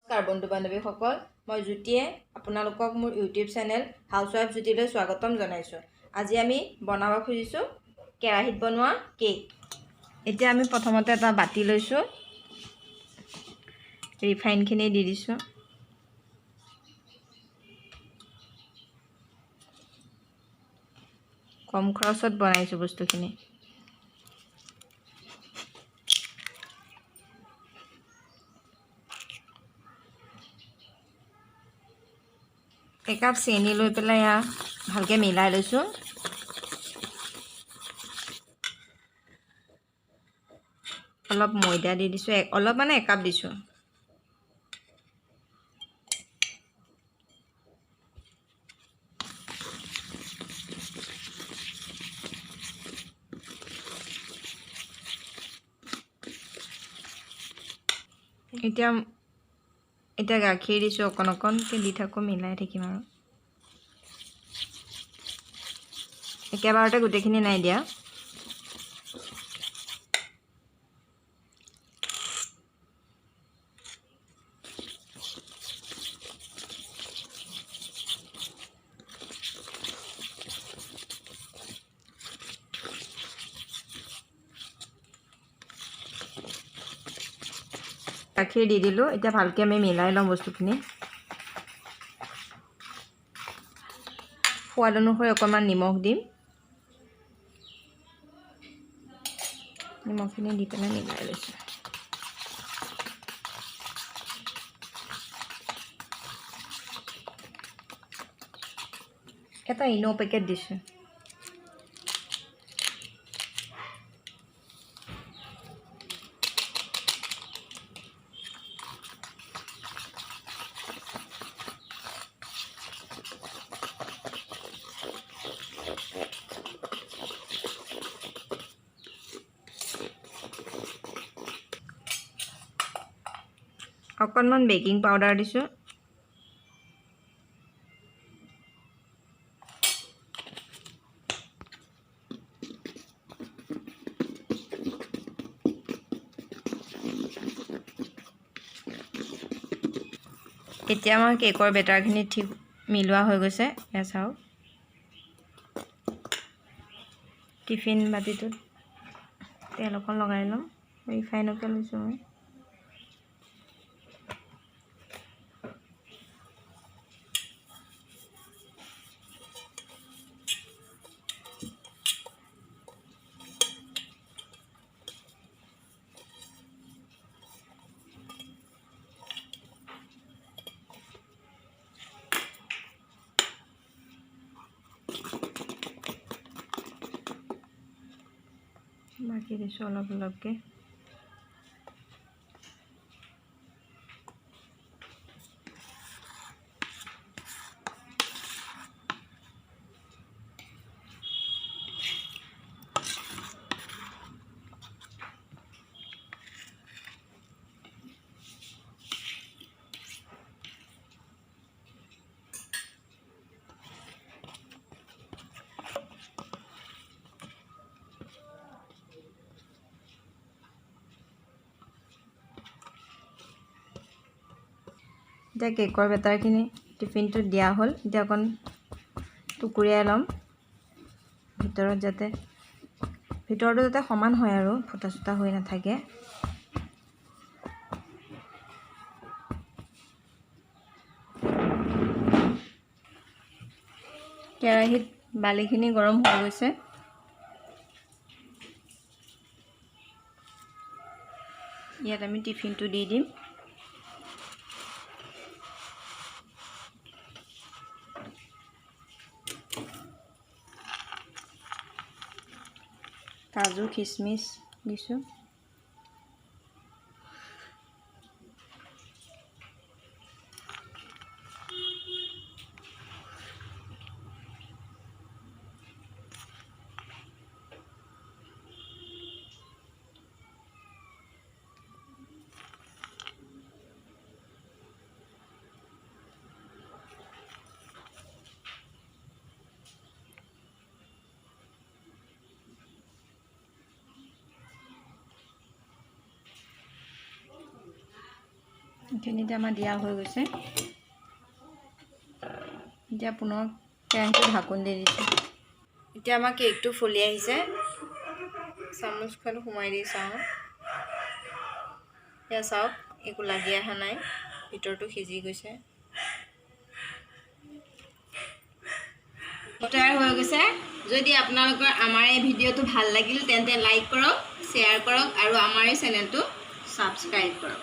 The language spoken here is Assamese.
নমস্কাৰ বন্ধু বান্ধৱীসকল, মই জ্যোতিয়ে আপোনালোকক মোৰ ইউটিউব চেনেল হাউচৱাইফ জ্যোতিলৈ স্বাগতম জনাইছোঁ। আজি আমি বনাব খুজিছোঁ কেৰাহীত বনোৱা কেক। এতিয়া আমি প্ৰথমতে এটা বাতি লৈছোঁ, ৰিফাইনখিনি দি দিছোঁ। কম খৰচত বনাইছোঁ বস্তুখিনি। একাপ চেনি লৈ পেলাই ভালকৈ মিলাই লৈছোঁ। অলপ ময়দা দি দিছোঁ, অলপ মানে একাপ দিছোঁ। এতিয়া গাখীৰ দিছোঁ, অকণ অকণকৈ দি থাকোঁ, মিলাই থাকিম আৰু একেবাৰতে গোটেইখিনি নাই দিয়া। গাখীৰ দি দিলোঁ। এতিয়া ভালকৈ আমি মিলাই লওঁ বস্তুখিনি। সোৱাদ অনুসৰি অকণমান নিমখ দিম। নিমখখিনি দি পেলাই মিলাই লৈছোঁ। এটা ইনো পেকেট দিছোঁ। অকণমান বেকিং পাউডাৰ দিছোঁ। এতিয়া আমাৰ কেকৰ বেটাৰখিনি ঠিক মিলোৱা হৈ গৈছে। এয়া চাওক, টিফিন বাতিটোত তেল অকণ লগাই ল'ম। ৰিফাইনকে লৈছোঁ মই। বাকি দিছোঁ অলপ অলপকৈ। এতিয়া কেকৰ বেটাৰখিনি টিফিনটোত দিয়া হ'ল। এতিয়া অকণ টুকুৰিয়াই ল'ম, ভিতৰটো যাতে সমান হয় আৰু ফুটা চুটা হৈ নাথাকে। কেৰাহীত বালিখিনি গৰম হৈ গৈছে। ইয়াত আমি টিফিনটো দি দিম। কাজু খিচমিচ দিছোঁ। এইখিনিতে আমাৰ দিয়া হৈ গৈছে। এতিয়া পুনৰ কেৰাহীটো ঢাকোন দি দিছোঁ। এতিয়া আমাৰ কেকটো ফুলি আহিছে। চামুচখন সোমাই দি চাওঁ। এয়া চাওক, একো লাগি অহা নাই, ভিতৰটো সিজি গৈছে। তৈয়াৰ হৈ গৈছে। যদি আপোনালোকৰ আমাৰ এই ভিডিঅ'টো ভাল লাগিল তেন্তে লাইক কৰক, শ্বেয়াৰ কৰক আৰু আমাৰ এই চেনেলটো ছাবস্ক্ৰাইব কৰক।